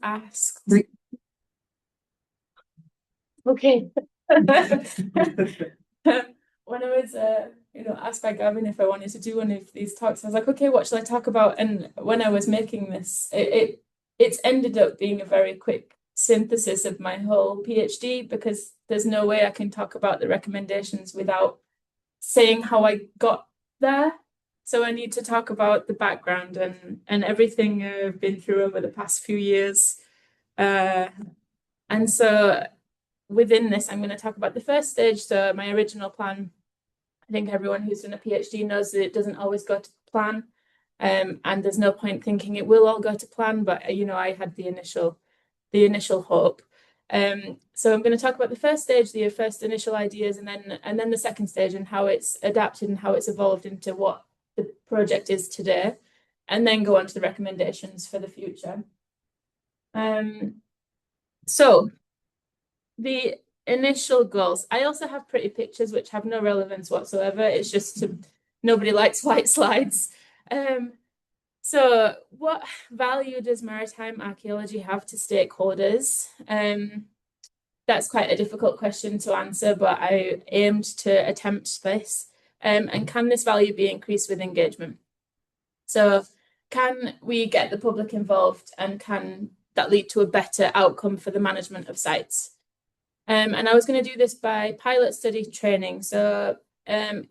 asked. Okay. When I was asked by Gavin if I wanted to do one of these talks, I was like, okay, what shall I talk about? And when I was making this, it's ended up being a very quick synthesis of my whole PhD, because there's no way I can talk about the recommendations without saying how I got there. So I need to talk about the background and everything I've been through over the past few years. And so within this, I'm going to talk about the first stage. So my original plan, I think everyone who's done a PhD knows that it doesn't always go to plan. And there's no point thinking it will all go to plan, but I had the initial hope. So I'm going to talk about the first stage, the first initial ideas, and then the second stage and how it's adapted and how it's evolved into what the project is today, and then go on to the recommendations for the future. So the initial goals. I also have pretty pictures which have no relevance whatsoever. It's just nobody likes white slides. So what value does maritime archaeology have to stakeholders? That's quite a difficult question to answer, but I aimed to attempt this. And can this value be increased with engagement? So can we get the public involved, and can that lead to a better outcome for the management of sites? And I was going to do this by pilot study training. So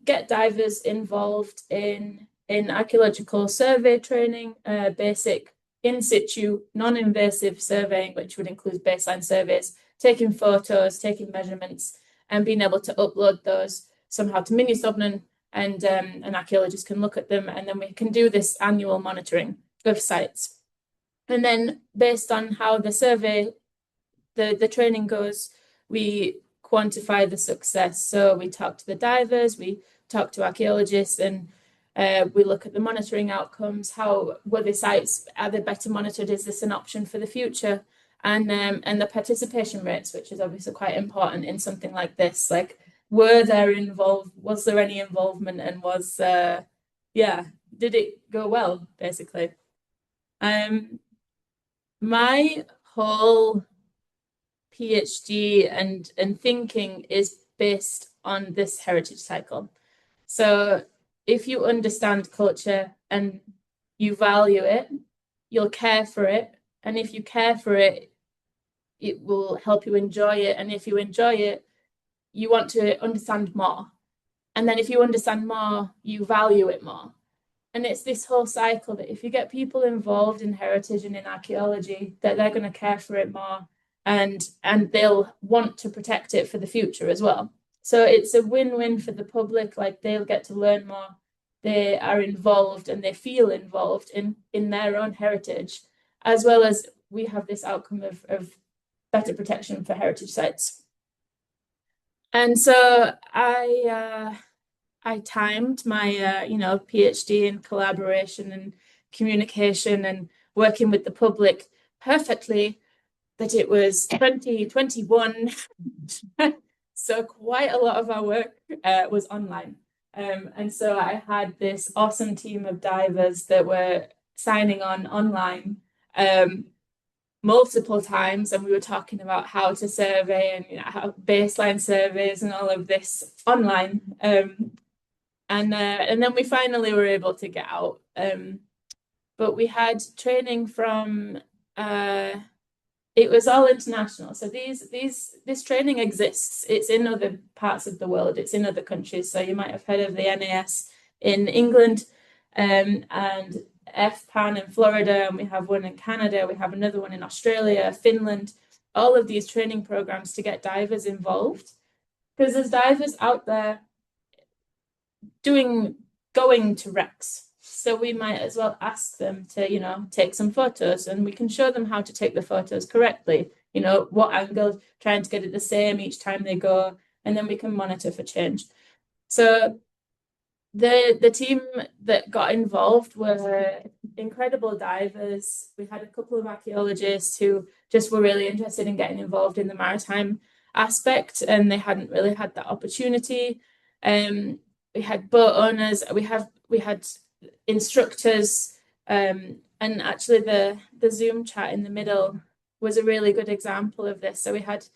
get divers involved in archaeological survey training, basic in situ, non-invasive surveying, which would include baseline surveys, taking photos, taking measurements, and being able to upload those somehow to Minjastofnun, and an archaeologist can look at them, and then we can do this annual monitoring of sites. And then based on how the survey, the training goes, we quantify the success. So we talk to the divers, we talk to archaeologists, and we look at the monitoring outcomes. How were the sites? Are they better monitored? Is this an option for the future? And the participation rates, which is obviously quite important in something like this. Like, was there any involvement, and did it go well, basically? My whole PhD and thinking is based on this heritage cycle. So if you understand culture and you value it, you'll care for it. And if you care for it, it will help you enjoy it. And if you enjoy it, you want to understand more. And then if you understand more, you value it more. And it's this whole cycle that if you get people involved in heritage and in archaeology, that they're going to care for it more, and they'll want to protect it for the future as well. So it's a win-win for the public. Like, they'll get to learn more, they are involved, and they feel involved in their own heritage, as well as we have this outcome of better protection for heritage sites. And so I timed my PhD in collaboration and communication and working with the public perfectly, that it was 2021. So quite a lot of our work was online. And so I had this awesome team of divers that were signing on online multiple times, and we were talking about how to survey and how baseline surveys and all of this online. And then we finally were able to get out. But we had training from it was all international. So this training exists. It's in other parts of the world. It's in other countries. So you might have heard of the NAS in England, and FPAN in Florida, and we have one in Canada. We have another one in Australia, Finland. All of these training programs to get divers involved, because there's divers out there going to wrecks. So we might as well ask them to, take some photos, and we can show them how to take the photos correctly, what angle, trying to get it the same each time they go, and then we can monitor for change. So the team that got involved were incredible divers. We had a couple of archaeologists who just were really interested in getting involved in the maritime aspect, and they hadn't really had that opportunity. We had boat owners, we had instructors, and actually the Zoom chat in the middle was a really good example of this. So we had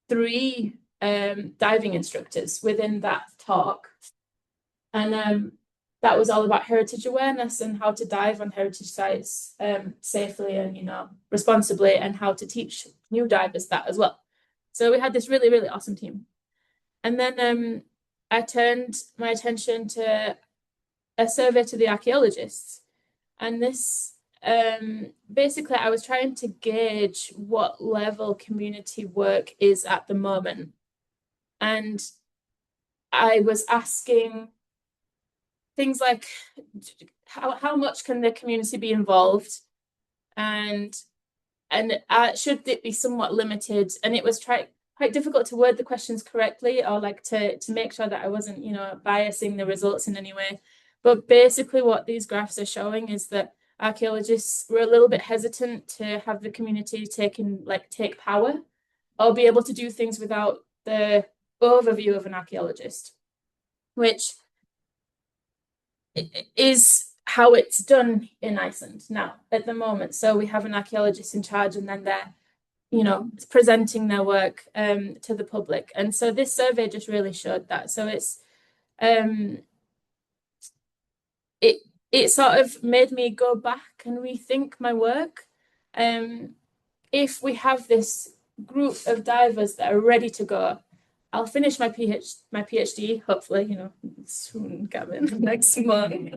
3 diving instructors within that talk. And that was all about heritage awareness and how to dive on heritage sites safely and, you know, responsibly, and how to teach new divers that as well. So we had this really, really awesome team. And then I turned my attention to a survey to the archaeologists. And this, basically, I was trying to gauge what level community work is at the moment. And I was asking things like, how much can the community be involved? And should it be somewhat limited? And it was quite difficult to word the questions correctly, or like to make sure that I wasn't, you know, biasing the results in any way. But basically what these graphs are showing is that archaeologists were a little bit hesitant to have the community take power or be able to do things without the overview of an archaeologist, which is how it's done in Iceland now at the moment. So we have an archaeologist in charge, and then they're, you know, presenting their work to the public. And so this survey just really showed that. So it's it sort of made me go back and rethink my work. If we have this group of divers that are ready to go, I'll finish my PhD, hopefully, you know, soon, Gavin, next month.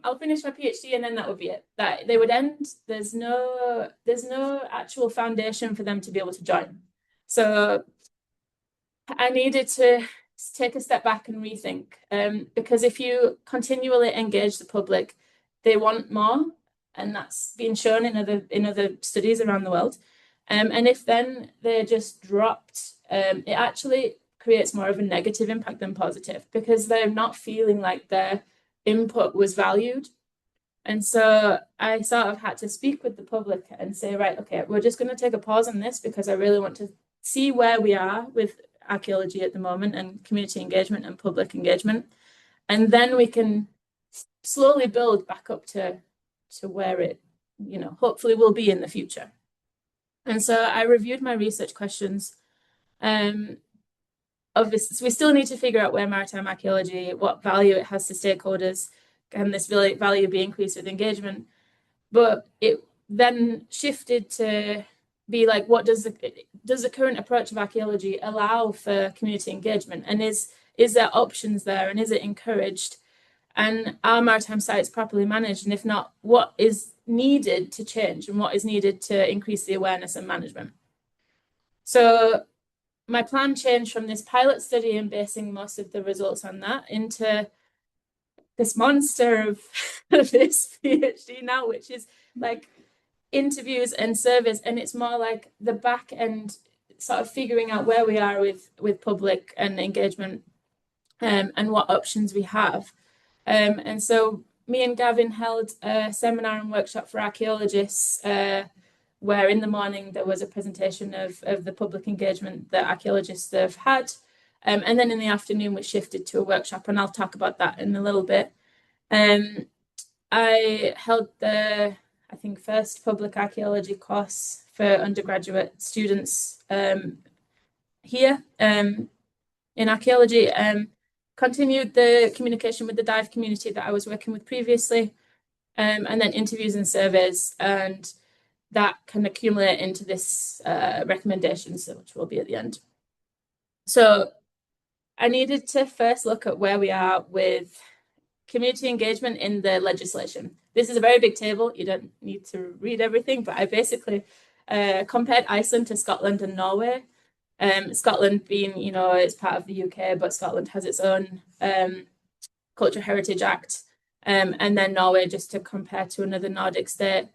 I'll finish my PhD, and then that would be it. That they would end. There's no actual foundation for them to be able to join. So I needed to take a step back and rethink, because if you continually engage the public, they want more, and that's been shown in other studies around the world. And if then they're just dropped, it actually creates more of a negative impact than positive, because they're not feeling like their input was valued. And so I sort of had to speak with the public and say, right, okay, we're just going to take a pause on this, because I really want to see where we are with archaeology at the moment, and community engagement and public engagement. And then we can slowly build back up to where it, you know, hopefully will be in the future. And so I reviewed my research questions. Obviously, we still need to figure out where maritime archaeology, what value it has to stakeholders, can this value be increased with engagement? But it then shifted to be like, what does the current approach of archaeology allow for community engagement? And is there options there, and is it encouraged? And are maritime sites properly managed? And if not, what is needed to change, and what is needed to increase the awareness and management? So my plan changed from this pilot study and basing most of the results on that into this monster of this PhD now, which is like interviews and surveys. And it's more like the back end, sort of figuring out where we are with public and engagement, and what options we have. And so me and Gavin held a seminar and workshop for archaeologists, where in the morning there was a presentation of the public engagement that archaeologists have had. And then in the afternoon we shifted to a workshop, and I'll talk about that in a little bit. I held the, I think, first public archaeology course for undergraduate students here in archaeology. Continued the communication with the dive community that I was working with previously, and then interviews and surveys, and that can accumulate into this recommendations, which will be at the end. So I needed to first look at where we are with community engagement in the legislation. This is a very big table. You don't need to read everything, but I basically compared Iceland to Scotland and Norway. Scotland being, you know, it's part of the UK, but Scotland has its own Cultural Heritage Act, and then Norway, just to compare to another Nordic state.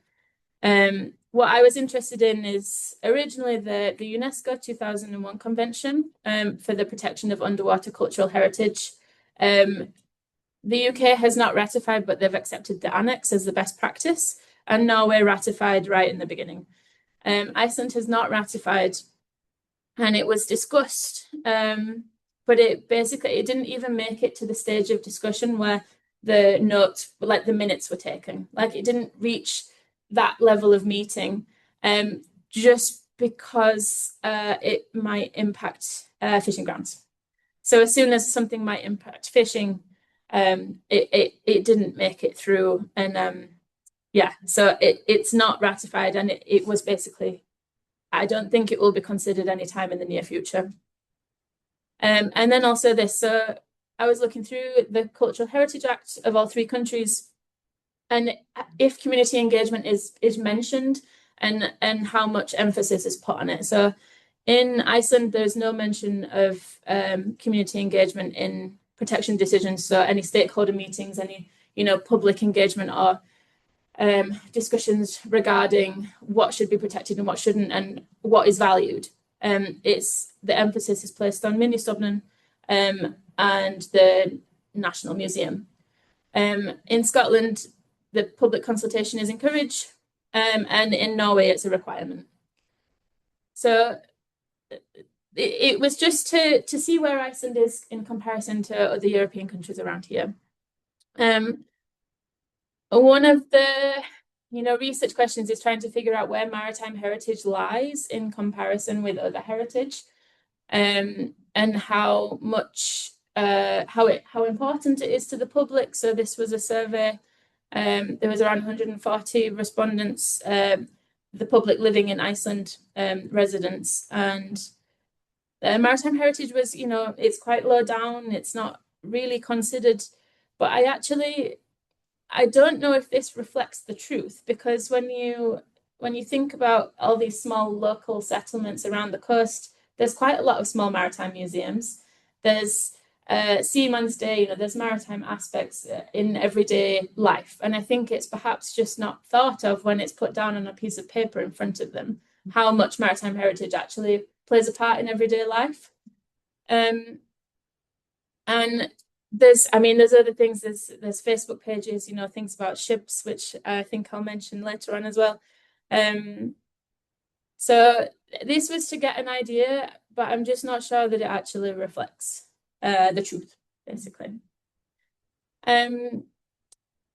What I was interested in is originally the UNESCO 2001 Convention for the protection of underwater cultural heritage. The UK has not ratified, but they've accepted the annex as the best practice, and Norway ratified right in the beginning. Iceland has not ratified, and it was discussed, but it didn't even make it to the stage of discussion where the notes, like the minutes, were taken. Like, it didn't reach that level of meeting, just because it might impact fishing grounds. So as soon as something might impact fishing, it didn't make it through, and yeah, so it's not ratified, and it was basically, I don't think it will be considered any time in the near future. And then also this, so I was looking through the Cultural Heritage Act of all 3 countries, and if community engagement is mentioned, and how much emphasis is put on it. So in Iceland, there's no mention of community engagement in protection decisions. So any stakeholder meetings, any public engagement, or discussions regarding what should be protected and what shouldn't, and what is valued. It's the emphasis is placed on Minjastofnun and the National Museum. In Scotland, the public consultation is encouraged, and in Norway, it's a requirement. So it was just to see where Iceland is in comparison to other European countries around here. One of the research questions is trying to figure out where maritime heritage lies in comparison with other heritage, and how much how important it is to the public. So this was a survey. There was around 140 respondents, the public living in Iceland, residents, and maritime heritage was, it's quite low down. It's not really considered, but I don't know if this reflects the truth, because when you think about all these small local settlements around the coast, there's quite a lot of small maritime museums. There's Seaman's Day, there's maritime aspects in everyday life. And I think it's perhaps just not thought of when it's put down on a piece of paper in front of them, how much maritime heritage actually plays a part in everyday life. And there's other things, there's Facebook pages, things about ships, which I think I'll mention later on as well. So this was to get an idea, but I'm just not sure that it actually reflects the truth, basically. So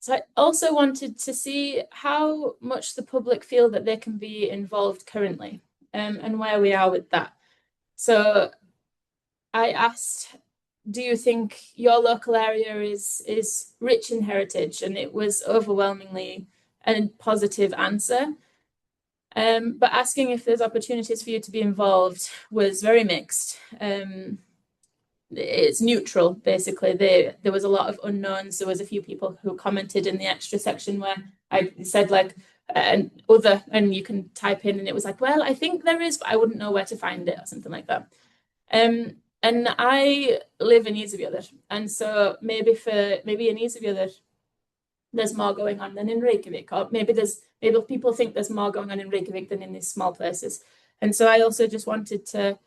I also wanted to see how much the public feel that they can be involved currently, and where we are with that. So I asked, do you think your local area is rich in heritage? And it was overwhelmingly a positive answer. But asking if there's opportunities for you to be involved was very mixed. It's neutral, basically. There was a lot of unknowns. There was a few people who commented in the extra section where I said and you can type in, and it was like, well, I think there is, but I wouldn't know where to find it, or something like that. And I live in Ísafjörður, and so maybe in Ísafjörður there's more going on than in Reykjavik, or maybe people think there's more going on in Reykjavik than in these small places. And so I also just wanted to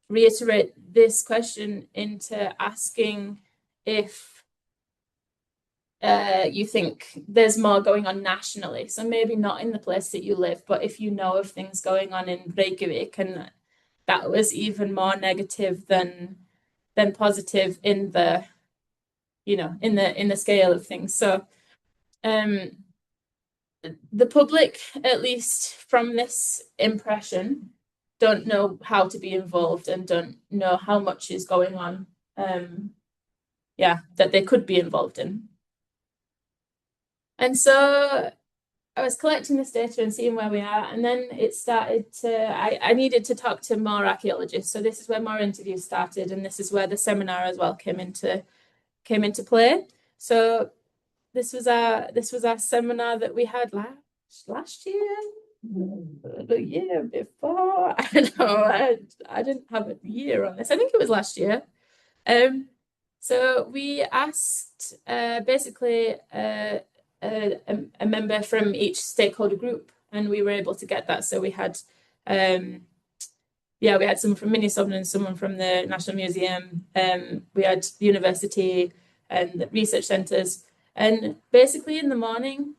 reiterate this question into asking if you think there's more going on nationally. So maybe not in the place that you live, but if you know of things going on in Reykjavik, and that was even more negative than positive in the in the scale of things. So the public, at least from this impression, don't know how to be involved and don't know how much is going on, that they could be involved in. And so I was collecting this data and seeing where we are, and then it started to, I needed to talk to more archaeologists. So this is where more interviews started, and this is where the seminar as well came into play. So this was our seminar that we had last year, the year before. I don't know, I didn't have a year on this. I think it was last year. So we asked basically a member from each stakeholder group, and we were able to get that. So we had we had someone from Minjastofnun, someone from the National Museum, we had the university and the research centres, and basically in the morning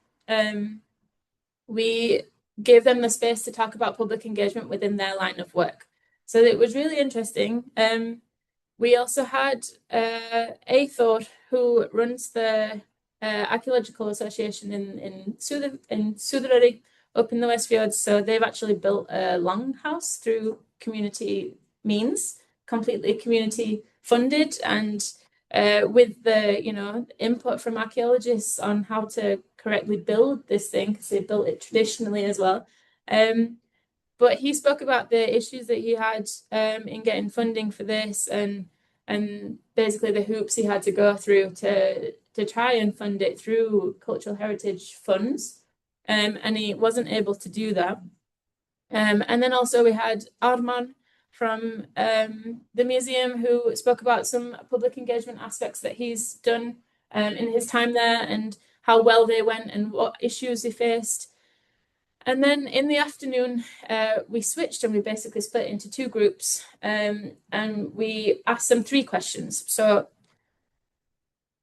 we gave them the space to talk about public engagement within their line of work. So it was really interesting. We also had Eyþór, who runs the Archaeological Association in Suðuroy up in the West Fjords. So they've actually built a longhouse through community means, completely community funded, and with the input from archaeologists on how to correctly build this thing, because they built it traditionally as well. But he spoke about the issues that he had in getting funding for this, and basically the hoops he had to go through to try and fund it through cultural heritage funds, and he wasn't able to do that. And then also we had Arman from the museum, who spoke about some public engagement aspects that he's done in his time there, and how well they went and what issues he faced. And then in the afternoon, we switched, and we basically split into two groups, and we asked them 3 questions. So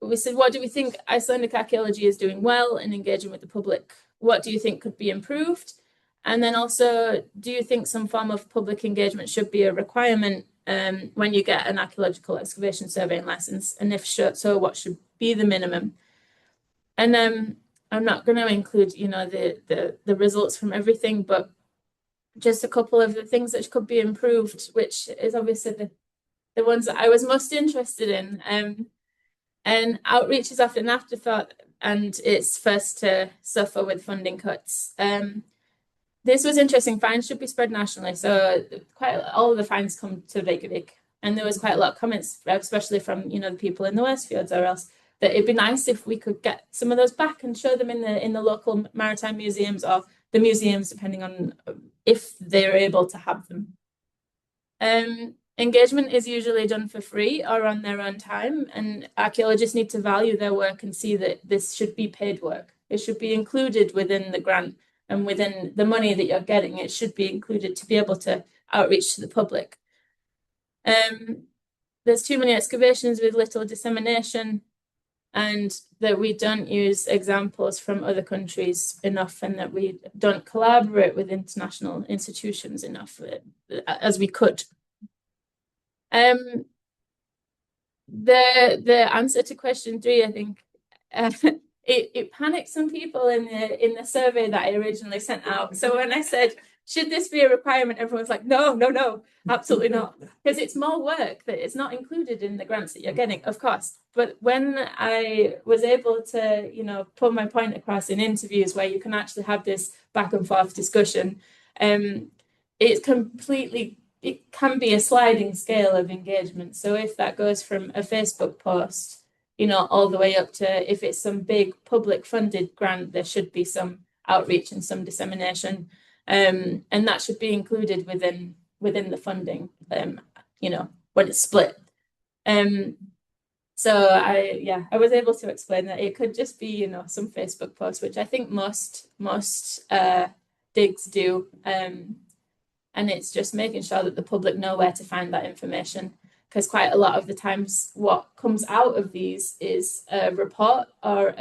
we said, what do we think Icelandic archaeology is doing well in engaging with the public? What do you think could be improved? And then also, do you think some form of public engagement should be a requirement when you get an archaeological excavation surveying license? And if so, what should be the minimum? And I'm not going to include, the results from everything, but just a couple of the things that could be improved, which is obviously the ones that I was most interested in. And outreach is often an afterthought, and it's first to suffer with funding cuts. This was interesting. Fines should be spread nationally, so quite all of the fines come to Reykjavik, and there was quite a lot of comments, especially from the people in the West Fjords or else, that it'd be nice if we could get some of those back and show them in the local maritime museums, or the museums, depending on if they're able to have them. Engagement is usually done for free or on their own time, and archaeologists need to value their work and see that this should be paid work. It should be included within the grant, and within the money that you're getting, it should be included to be able to outreach to the public. There's too many excavations with little dissemination, and that we don't use examples from other countries enough, and that we don't collaborate with international institutions enough as we could. The answer to question 3, I think, it panicked some people in the survey that I originally sent out. So when I said, should this be a requirement, everyone's like, no, absolutely not, because it's more work that is not included in the grants that you're getting, of course. But when I was able to, put my point across in interviews where you can actually have this back and forth discussion, it can be a sliding scale of engagement. So if that goes from a Facebook post, all the way up to, if it's some big public funded grant, there should be some outreach and some dissemination. And that should be included within the funding, when it's split. So I was able to explain that it could just be, some Facebook posts, which I think most digs do. And it's just making sure that the public know where to find that information, because quite a lot of the times what comes out of these is a report or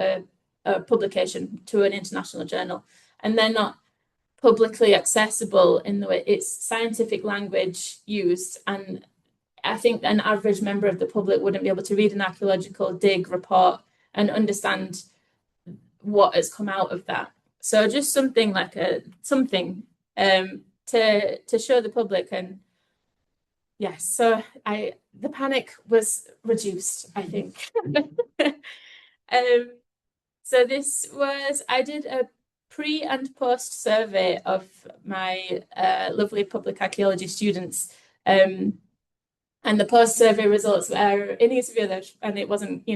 a publication to an international journal, and they're not publicly accessible in the way it's scientific language used. And I think an average member of the public wouldn't be able to read an archaeological dig report and understand what has come out of that. So just something like to show the public. And yes, so the panic was reduced, I think. So I did a pre and post survey of my lovely public archaeology students, and the post survey results were in Ísafjörður, and it wasn't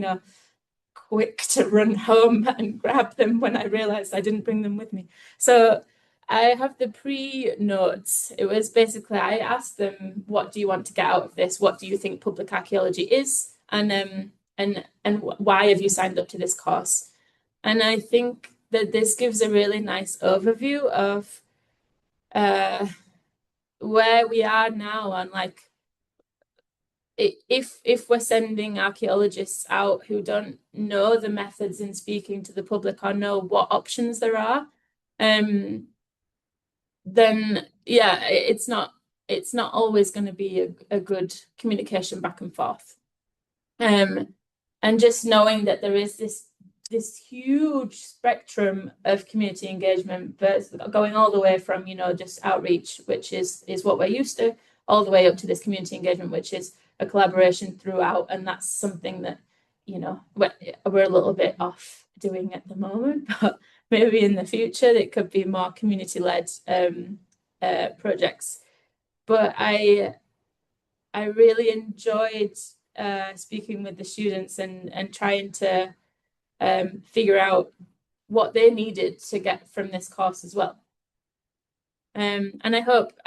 quick to run home and grab them when I realized I didn't bring them with me. So I have the pre-notes. It was basically, I asked them, what do you want to get out of this? What do you think public archaeology is? And why have you signed up to this course? And I think that this gives a really nice overview of where we are now on, like, if we're sending archaeologists out who don't know the methods in speaking to the public or know what options there are, then it's not always going to be a good communication back and forth. And just knowing that there is this this huge spectrum of community engagement, but going all the way from, you know, just outreach, which is what we're used to, all the way up to this community engagement, which is a collaboration throughout. And that's something that, you know, we're a little bit off doing at the moment, but maybe in the future it could be more community-led projects. But I really enjoyed speaking with the students and trying to figure out what they needed to get from this course as well. And I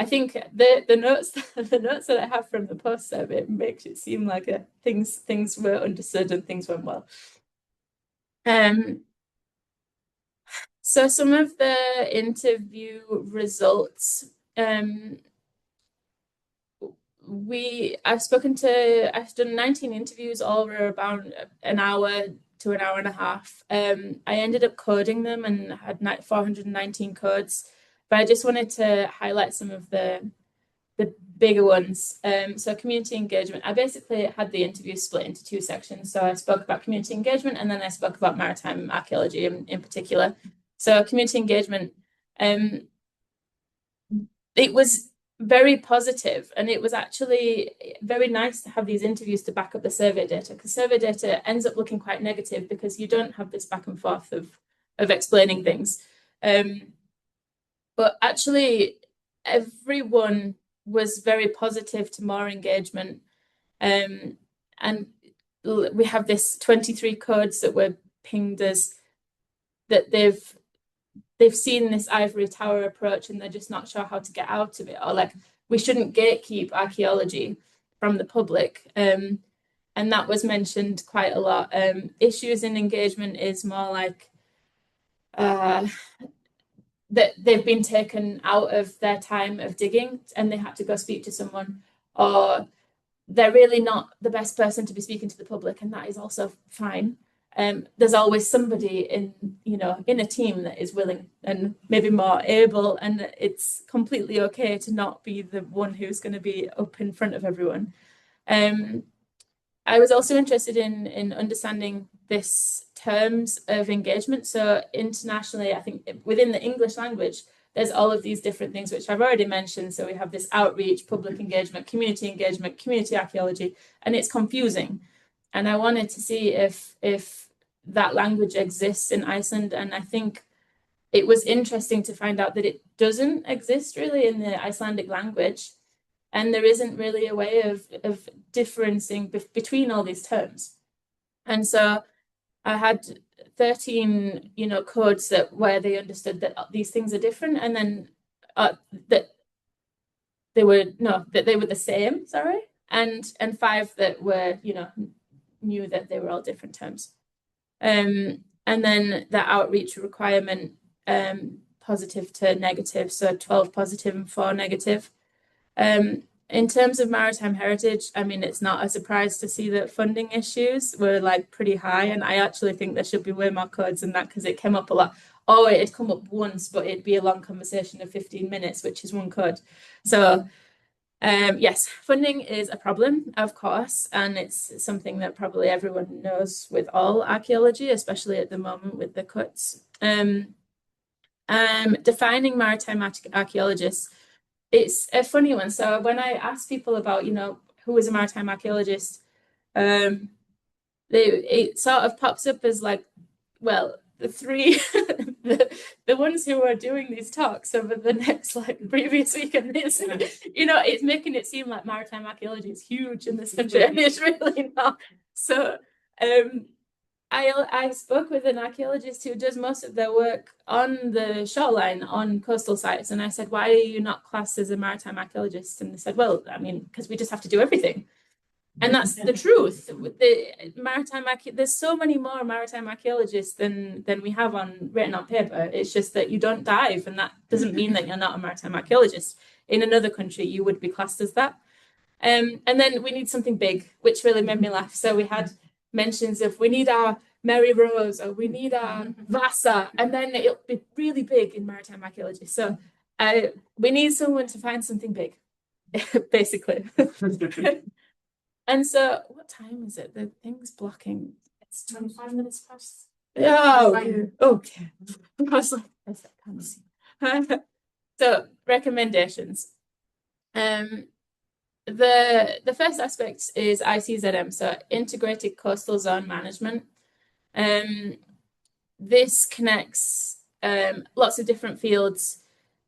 think the notes that I have from the post survey makes it seem like things were understood and things went well. So some of the interview results, I've done 19 interviews, all were about an hour to an hour and a half. I ended up coding them and had 419 codes, but I just wanted to highlight some of the bigger ones. So community engagement, I basically had the interview split into two sections. So I spoke about community engagement and then I spoke about maritime archaeology in particular. So community engagement, it was very positive, and it was actually very nice to have these interviews to back up the survey data, because survey data ends up looking quite negative because you don't have this back and forth of explaining things. But actually everyone was very positive to more engagement, and we have this 23 codes that were pinged as that they've seen this ivory tower approach and they're just not sure how to get out of it, or like we shouldn't gatekeep archaeology from the public. And that was mentioned quite a lot. Issues in engagement is more like that they've been taken out of their time of digging and they had to go speak to someone, or they're really not the best person to be speaking to the public, and that is also fine. There's always somebody in a team that is willing and maybe more able, and it's completely okay to not be the one who's going to be up in front of everyone. I was also interested in understanding this terms of engagement. So internationally, I think within the English language, there's all of these different things which I've already mentioned. So we have this outreach, public engagement, community archaeology, and it's confusing. And I wanted to see if that language exists in Iceland. And I think it was interesting to find out that it doesn't exist really in the Icelandic language. And there isn't really a way of differencing between all these terms. And so I had 13, codes where they understood that these things are different, and then that they were the same, sorry, and 5 that were, knew that they were all different terms. And then the outreach requirement, positive to negative, so 12 positive and 4 negative. In terms of maritime heritage, I mean, it's not a surprise to see that funding issues were like pretty high, and I actually think there should be way more codes than that, because it came up a lot. Oh, it'd come up once, but it'd be a long conversation of 15 minutes, which is one code. So yes, funding is a problem, of course, and it's something that probably everyone knows with all archaeology, especially at the moment with the cuts. Defining maritime archaeologists, it's a funny one. So when I ask people about, who is a maritime archaeologist, it sort of pops up as like, well, the 3 the ones who are doing these talks over the next previous week and this, it's making it seem like maritime archaeology is huge in this country, and it's really not. So I spoke with an archaeologist who does most of their work on the shoreline on coastal sites, and I said, why are you not classed as a maritime archaeologist? And they said, well, I mean, because we just have to do everything. And that's the truth. There's so many more maritime archaeologists than we have written on paper. It's just that you don't dive, and that doesn't mean that you're not a maritime archaeologist. In another country, you would be classed as that. And then we need something big, which really made me laugh. So we had mentions of we need our Mary Rose, or we need our Vasa, and then it'll be really big in maritime archaeology. So we need someone to find something big, basically. And so, what time is it? The thing's blocking. It's 25 minutes past Yeah, okay. I was like, I can't see. So recommendations. The first aspect is ICZM, so Integrated Coastal Zone Management. This connects lots of different fields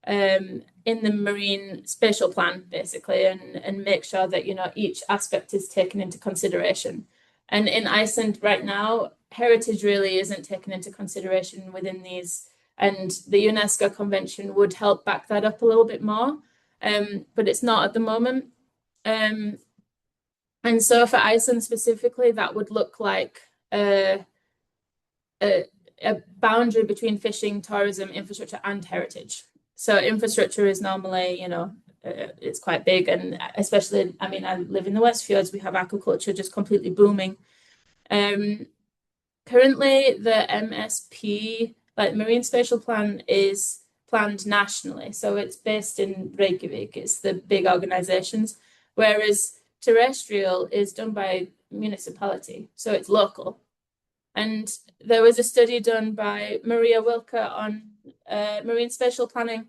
in the marine spatial plan, basically, and make sure that, you know, each aspect is taken into consideration. And in Iceland right now, heritage really isn't taken into consideration within these, and the UNESCO Convention would help back that up a little bit more, but it's not at the moment. And so for Iceland specifically, that would look like a boundary between fishing, tourism, infrastructure, and heritage. So infrastructure is normally, you know, it's quite big, and especially, I mean, I live in the West Fjords, we have aquaculture just completely booming. Currently, the MSP, like Marine Spatial Plan, is planned nationally. So it's based in Reykjavik, it's the big organizations, whereas terrestrial is done by municipality, so it's local. And there was a study done by Maria Wilke on marine spatial planning,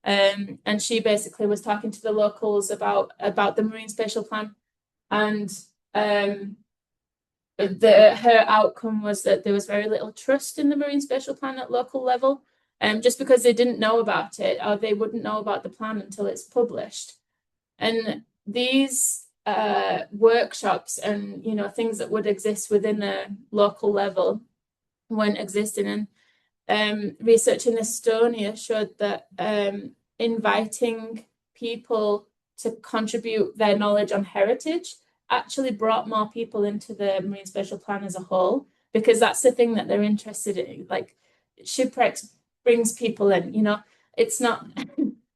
and she basically was talking to the locals about the marine spatial plan, and her outcome was that there was very little trust in the marine spatial plan at local level, just because they didn't know about it, or they wouldn't know about the plan until it's published. And these workshops and, you know, things that would exist within a local level weren't existing. And research in Estonia showed that inviting people to contribute their knowledge on heritage actually brought more people into the marine spatial plan as a whole, because that's the thing that they're interested in. Like, shipwrecks brings people in, you know, it's not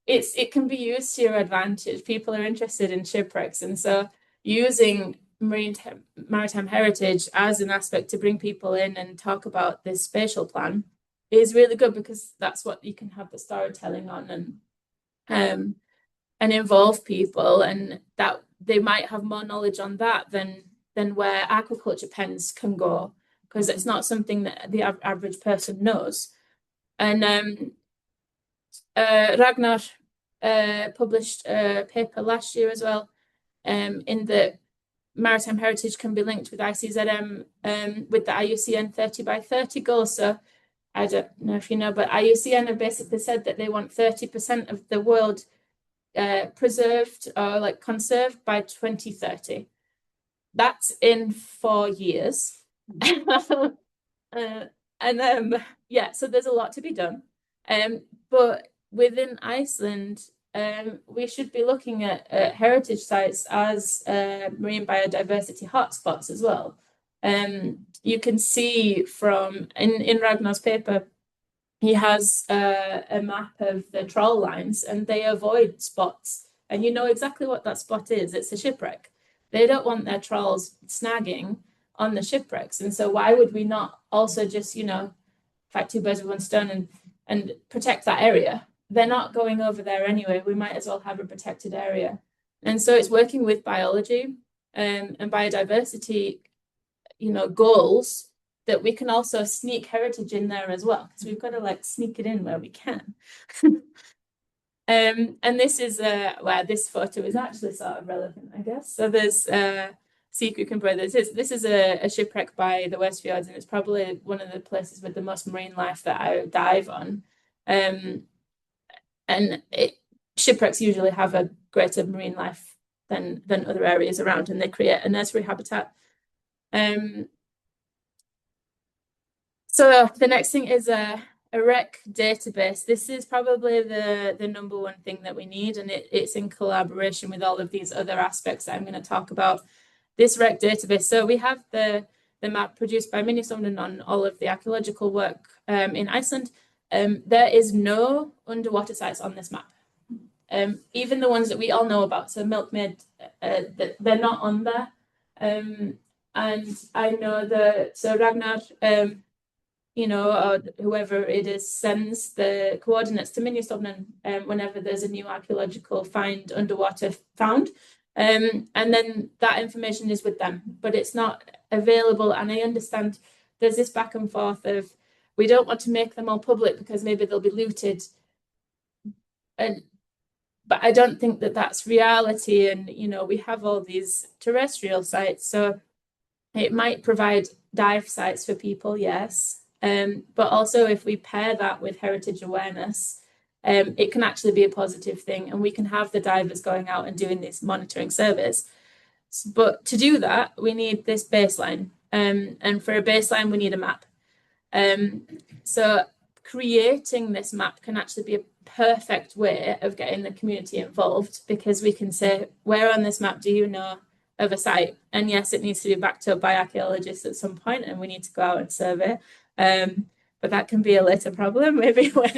it can be used to your advantage. People are interested in shipwrecks, and so using maritime heritage as an aspect to bring people in and talk about this spatial plan is really good, because that's what you can have the storytelling on, and involve people, and that they might have more knowledge on that than where aquaculture pens can go, because it's not something that the average person knows. And Ragnar published a paper last year as well, in the maritime heritage can be linked with ICZM, with the IUCN 30 by 30 goal. So I don't know if you know, but IUCN have basically said that they want 30% of the world preserved or like conserved by 2030. That's in 4 years. Yeah, so there's a lot to be done. But within Iceland, we should be looking at heritage sites as marine biodiversity hotspots as well. You can see from in Ragnar's paper, he has a map of the trawl lines, and they avoid spots, and you know exactly what that spot is. It's a shipwreck. They don't want their trawls snagging on the shipwrecks, and so why would we not also just, you know, fight two birds with one stone and protect that area? They're not going over there anyway. We might as well have a protected area. And so it's working with biology and biodiversity, you know, goals, that we can also sneak heritage in there as well, because we've got to like sneak it in where we can. And this is where this photo is actually sort of relevant, I guess. So there's Seacook and Brothers. This is a shipwreck by the West Fjords, and it's probably one of the places with the most marine life that I dive on. And shipwrecks usually have a greater marine life than other areas around, and they create a nursery habitat. So the next thing is a rec database. This is probably the number one thing that we need, and it's in collaboration with all of these other aspects that I'm going to talk about. This rec database. So we have the map produced by Minjastofnun on all of the archaeological work in Iceland. There is no underwater sites on this map. Even the ones that we all know about, so Milkmaid, they're not on there. And I know that, so Ragnar, you know, or whoever it is, sends the coordinates to Minjastofnun whenever there's a new archaeological find underwater found. And then that information is with them, but it's not available. And I understand there's this back and forth of, we don't want to make them all public because maybe they'll be looted. But I don't think that that's reality. And, you know, we have all these terrestrial sites, so it might provide dive sites for people, yes. But also if we pair that with heritage awareness, it can actually be a positive thing, and we can have the divers going out and doing these monitoring surveys. But to do that, we need this baseline. And for a baseline, we need a map. So creating this map can actually be a perfect way of getting the community involved, because we can say, where on this map do you know of a site? And yes, it needs to be backed up by archaeologists at some point, and we need to go out and survey. But that can be a later problem, maybe when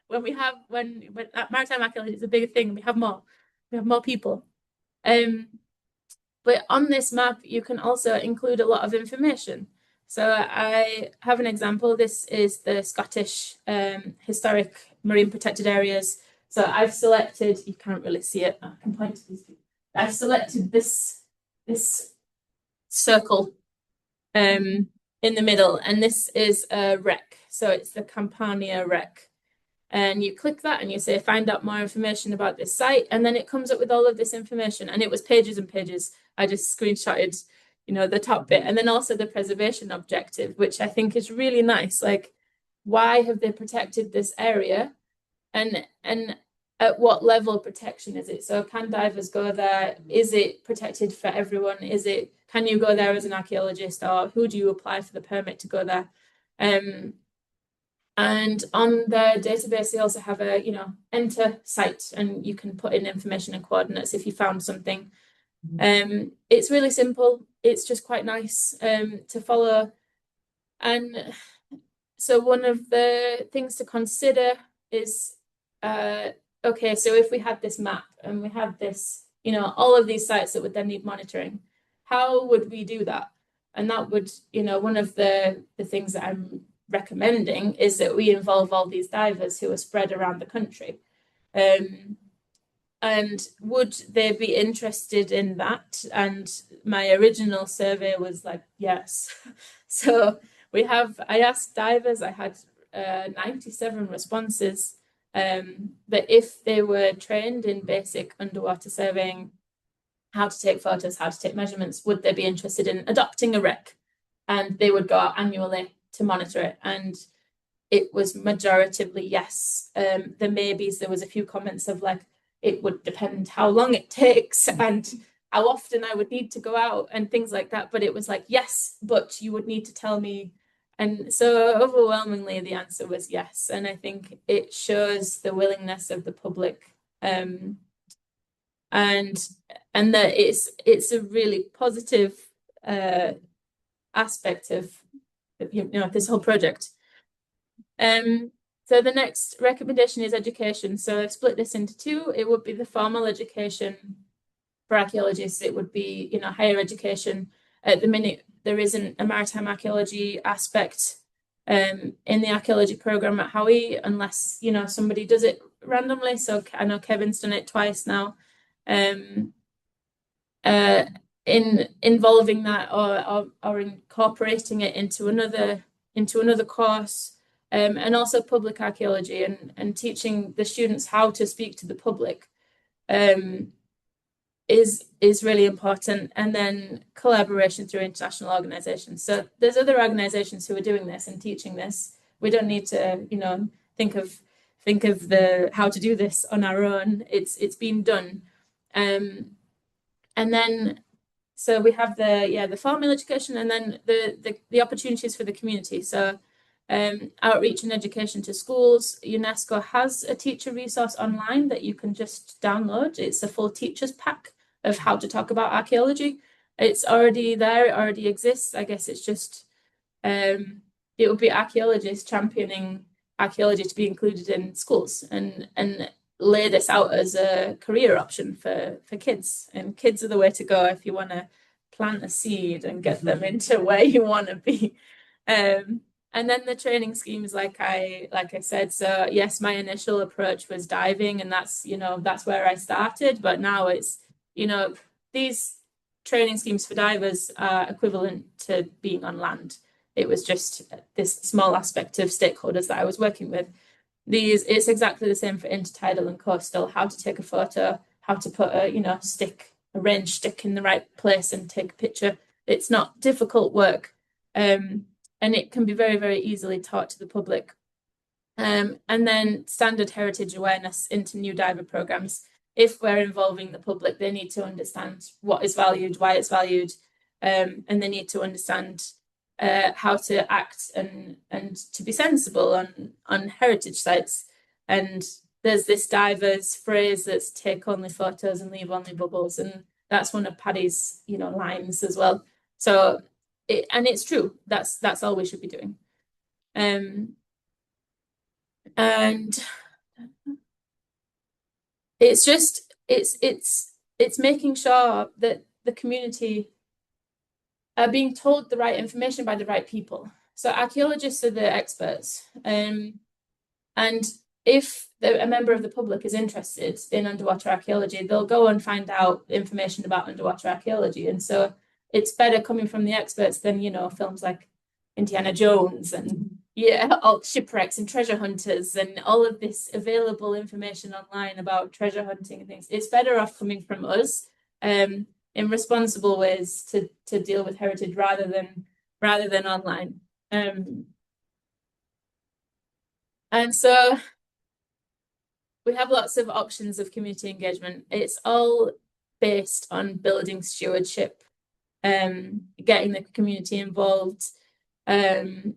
maritime archaeology is a big thing. We have more people. But on this map, you can also include a lot of information. So I have an example. This is the Scottish historic marine protected areas. So I've selected, you can't really see it, I can point to these people. I've selected this circle in the middle, and this is a wreck. So it's the Campania wreck. And you click that and you say, find out more information about this site. And then it comes up with all of this information. And it was pages and pages. I just screenshotted, you know, the top bit. And then also the preservation objective, which I think is really nice. Like, why have they protected this area? And at what level of protection is it? So can divers go there? Is it protected for everyone? Can you go there as an archaeologist, or who do you apply for the permit to go there? And on the database, they also have a, you know, enter site, and you can put in information and coordinates if you found something. It's really simple. It's just quite nice to follow. And so one of the things to consider is, okay, so if we had this map and we had this, you know, all of these sites that would then need monitoring, how would we do that? And that would, you know, one of the things that I'm recommending is that we involve all these divers who are spread around the country. And would they be interested in that? And my original survey was like, yes. So I asked divers, I had 97 responses, that if they were trained in basic underwater surveying, how to take photos, how to take measurements, would they be interested in adopting a wreck? And they would go out annually to monitor it. And it was majoritively yes. The maybes, there was a few comments of like, it would depend how long it takes and how often I would need to go out and things like that. But it was like, yes, but you would need to tell me. And so overwhelmingly, the answer was yes. And I think it shows the willingness of the public, and that it's a really positive aspect of, you know, this whole project. So the next recommendation is education. So I've split this into two. It would be the formal education for archaeologists. It would be, you know, higher education. At the minute, there isn't a maritime archaeology aspect in the archaeology program at Howie, unless, you know, somebody does it randomly. So I know Kevin's done it twice now. In involving that or incorporating it into another course. And also public archaeology and teaching the students how to speak to the public is really important. And then collaboration through international organizations. So there's other organizations who are doing this and teaching this. We don't need to, you know, think of the how to do this on our own. It's been done. And then so we have the formal education, and then the opportunities for the community. So outreach and education to schools. UNESCO has a teacher resource online that you can just download. It's a full teacher's pack of how to talk about archaeology. It's already there, it already exists. I guess it's just, it would be archaeologists championing archaeology to be included in schools and lay this out as a career option for kids. And kids are the way to go if you want to plant a seed and get them into where you want to be. And then the training schemes, like I said, so yes, my initial approach was diving, and that's, you know, that's where I started. But now it's, you know, these training schemes for divers are equivalent to being on land. It was just this small aspect of stakeholders that I was working with. It's exactly the same for intertidal and coastal, how to take a photo, how to put a, a range stick in the right place and take a picture. It's not difficult work. And it can be very, very easily taught to the public. And then standard heritage awareness into new diver programs. If we're involving the public, they need to understand what is valued, why it's valued, and they need to understand how to act and to be sensible on heritage sites. And there's this divers phrase that's take only photos and leave only bubbles, and that's one of Paddy's lines as well. So it's true. That's all we should be doing. And it's just it's making sure that the community are being told the right information by the right people. So archaeologists are the experts, and if a member of the public is interested in underwater archaeology, they'll go and find out information about underwater archaeology. And so it's better coming from the experts than films like Indiana Jones and all shipwrecks and treasure hunters and all of this available information online about treasure hunting and things. It's better off coming from us in responsible ways to deal with heritage rather than online. And so we have lots of options of community engagement. It's all based on building stewardship, getting the community involved, and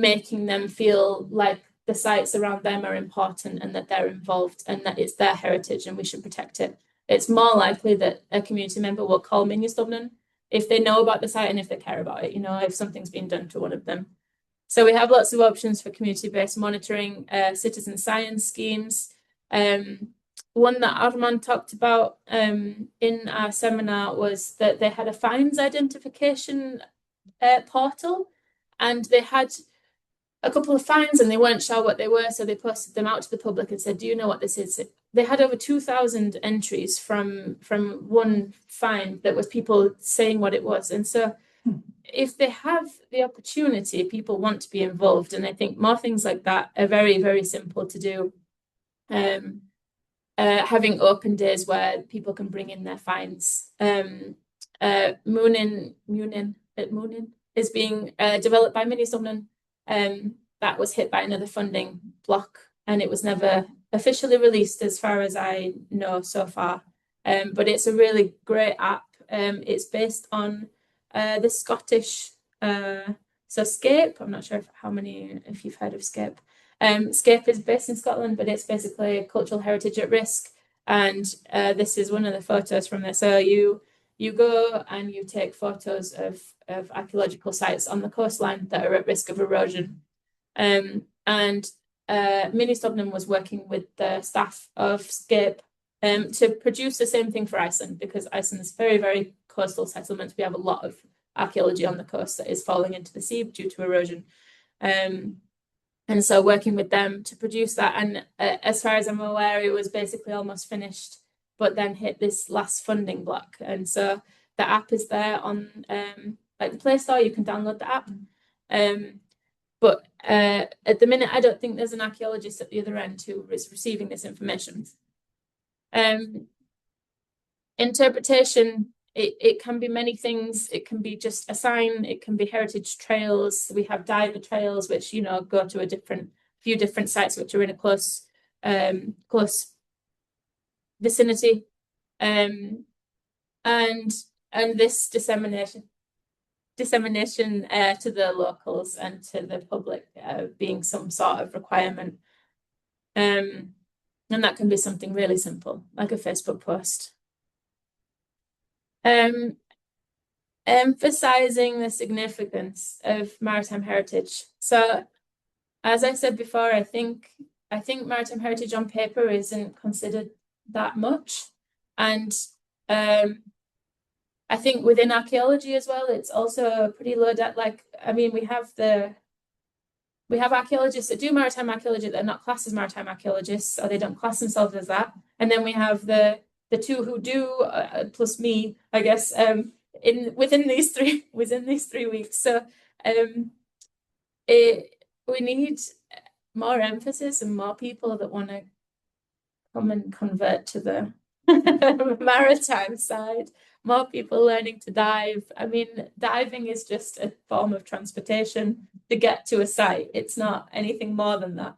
making them feel like the sites around them are important and that they're involved and that it's their heritage and we should protect it. It's more likely that a community member will call Minjastofnun if they know about the site and if they care about it, if something's been done to one of them. So we have lots of options for community-based monitoring, citizen science schemes. One that Armand talked about in our seminar was that they had a finds identification portal, and they had a couple of finds and they weren't sure what they were, so they posted them out to the public and said, do you know what this is? They had over 2,000 entries from one find that was people saying what it was. And so if they have the opportunity, people want to be involved. And I think more things like that are very, very simple to do. Having open days where people can bring in their finds. Moonin is being developed by Minjastofnun. That was hit by another funding block, and it was never officially released as far as I know so far. But it's a really great app. It's based on the Scottish, so Scape. I'm not sure if you've heard of Scape. Scape is based in Scotland, but it's basically cultural heritage at risk. And this is one of the photos from there. So you go and you take photos of archaeological sites on the coastline that are at risk of erosion. And Minjastofnun was working with the staff of Scape to produce the same thing for Iceland, because Iceland is very, very coastal settlements. We have a lot of archaeology on the coast that is falling into the sea due to erosion. And so working with them to produce that. And as far as I'm aware, it was basically almost finished, but then hit this last funding block. And so the app is there on the Play Store. You can download the app. But at the minute, I don't think there's an archaeologist at the other end who is receiving this information. Interpretation, it can be many things. It can be just a sign. It can be heritage trails. We have diver trails, which go to a few different sites which are in a close vicinity, and this dissemination to the locals and to the public being some sort of requirement, and that can be something really simple like a Facebook post. Emphasizing the significance of maritime heritage. So, as I said before, I think maritime heritage on paper isn't considered that much, and I think within archaeology as well, it's also pretty low debt. We have archaeologists that do maritime archaeology that are not classed as maritime archaeologists, or they don't class themselves as that, and then we have the two who do, plus me, I guess, within these 3 weeks. So we need more emphasis and more people that want to come and convert to the maritime side. More people learning to dive. I mean, diving is just a form of transportation to get to a site. It's not anything more than that.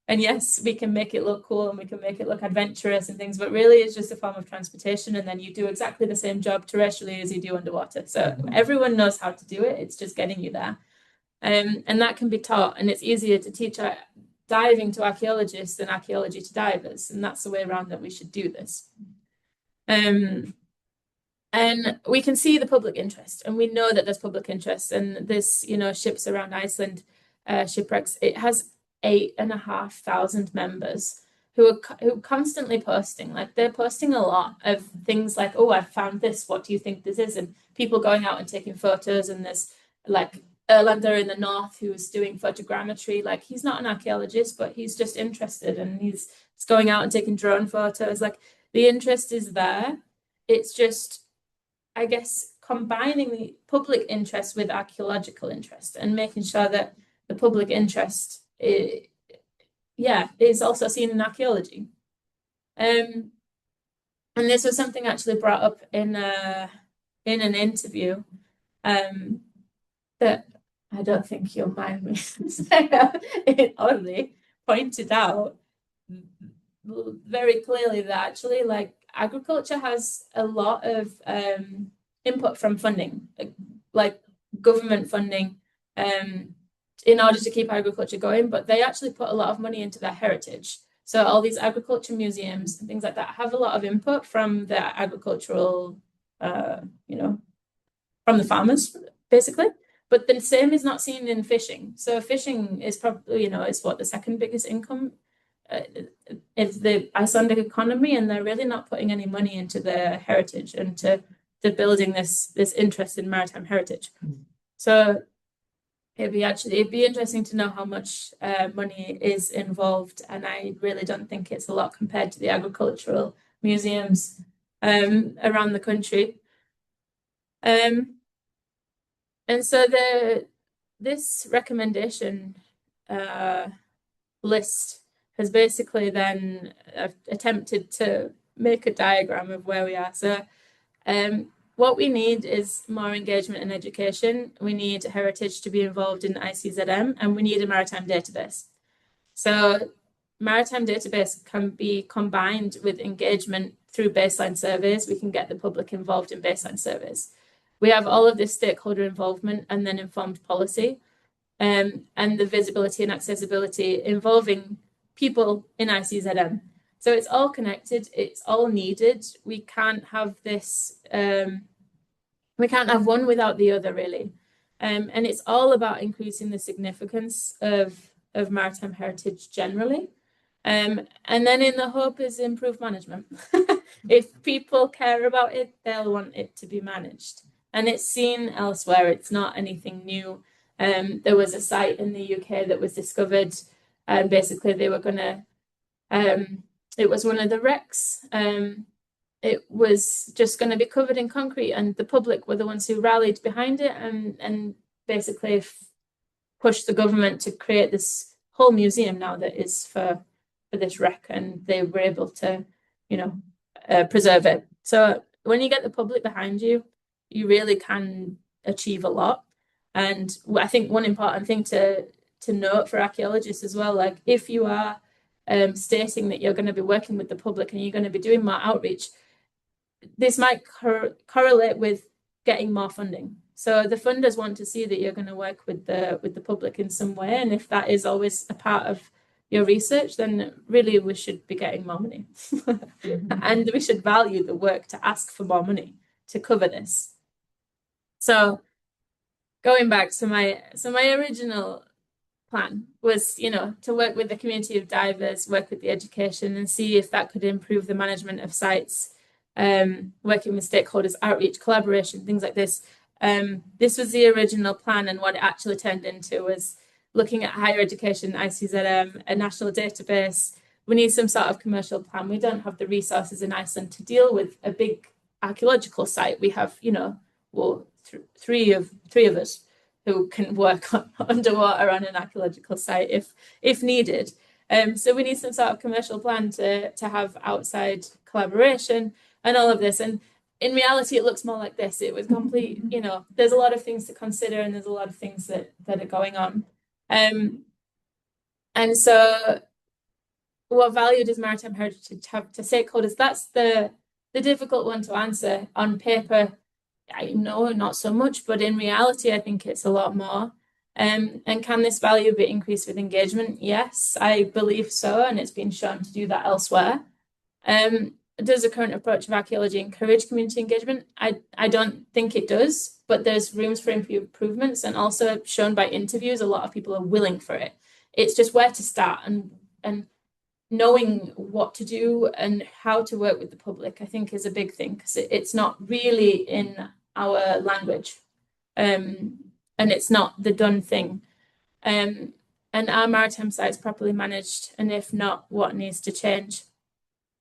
And yes, we can make it look cool and we can make it look adventurous and things, but really it's just a form of transportation. And then you do exactly the same job terrestrially as you do underwater. So everyone knows how to do it. It's just getting you there. And that can be taught, and it's easier to teach diving to archaeologists than archaeology to divers. And that's the way around that we should do this. And we can see the public interest, and we know that there's public interest. And this, ships around Iceland, shipwrecks, it has 8,500 members who are constantly posting. Like, they're posting a lot of things like, oh, I found this, what do you think this is? And people going out and taking photos. And there's like Erlander in the north who's doing photogrammetry. Like, he's not an archaeologist, but he's just interested, and he's going out and taking drone photos. Like, the interest is there. It's just, I guess, combining the public interest with archaeological interest and making sure that the public interest is also seen in archaeology. And this was something actually brought up in an interview that I don't think you'll mind me saying. It only pointed out very clearly that actually, like, agriculture has a lot of input from funding, like government funding, in order to keep agriculture going, but they actually put a lot of money into their heritage. So all these agriculture museums and things like that have a lot of input from the agricultural, from the farmers, basically. But the same is not seen in fishing. So fishing is probably, is what the second biggest income is the Icelandic economy, and they're really not putting any money into their heritage and to building this interest in maritime heritage. So it'd be interesting to know how much money is involved, and I really don't think it's a lot compared to the agricultural museums around the country. And so this recommendation list has basically then attempted to make a diagram of where we are. So what we need is more engagement and education. We need heritage to be involved in ICZM, and we need a maritime database. So maritime database can be combined with engagement through baseline surveys. We can get the public involved in baseline surveys. We have all of this stakeholder involvement and then informed policy, and the visibility and accessibility involving people in ICZM. So it's all connected, it's all needed. We can't have this, we can't have one without the other, really. And it's all about increasing the significance of maritime heritage generally. And then in the hope is improved management. If people care about it, they'll want it to be managed. And it's seen elsewhere, it's not anything new. There was a site in the UK that was discovered, and basically they were going to, it was one of the wrecks. It was just going to be covered in concrete, and the public were the ones who rallied behind it and basically pushed the government to create this whole museum now that is for this wreck, and they were able to, preserve it. So when you get the public behind you, you really can achieve a lot. And I think one important thing to note for archaeologists as well, like if you are stating that you're going to be working with the public and you're going to be doing more outreach, this might correlate with getting more funding. So the funders want to see that you're going to work with the public in some way, and if that is always a part of your research, then really we should be getting more money. And we should value the work to ask for more money to cover this. So going back to my original plan was, to work with the community of divers, work with the education, and see if that could improve the management of sites, working with stakeholders, outreach, collaboration, things like this. This was the original plan, and what it actually turned into was looking at higher education, ICZM, a national database. We need some sort of commercial plan. We don't have the resources in Iceland to deal with a big archaeological site. We have, three of us who can work underwater on an archaeological site if needed. So we need some sort of commercial plan to have outside collaboration and all of this. And in reality, it looks more like this. It was complete, there's a lot of things to consider, and there's a lot of things that are going on. And so what value does maritime heritage have to stakeholders? That's the difficult one to answer. On paper, I know not so much, but in reality, I think it's a lot more. And can this value be increased with engagement? Yes, I believe so, and it's been shown to do that elsewhere. Does the current approach of archaeology encourage community engagement? I don't think it does, but there's rooms for improvements, and also shown by interviews, a lot of people are willing for it. It's just where to start and knowing what to do and how to work with the public, I think, is a big thing, because it's not really in our language, and it's not the done thing. And our maritime sites properly managed, and if not, what needs to change?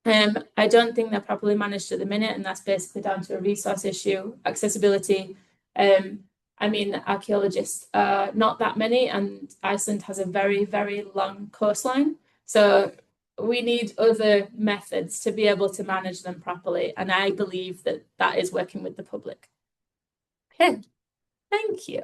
I don't think they're properly managed at the minute, and that's basically down to a resource issue, accessibility. I mean, archaeologists are not that many, and Iceland has a very, very long coastline. So we need other methods to be able to manage them properly. And I believe that is working with the public. Okay, thank you.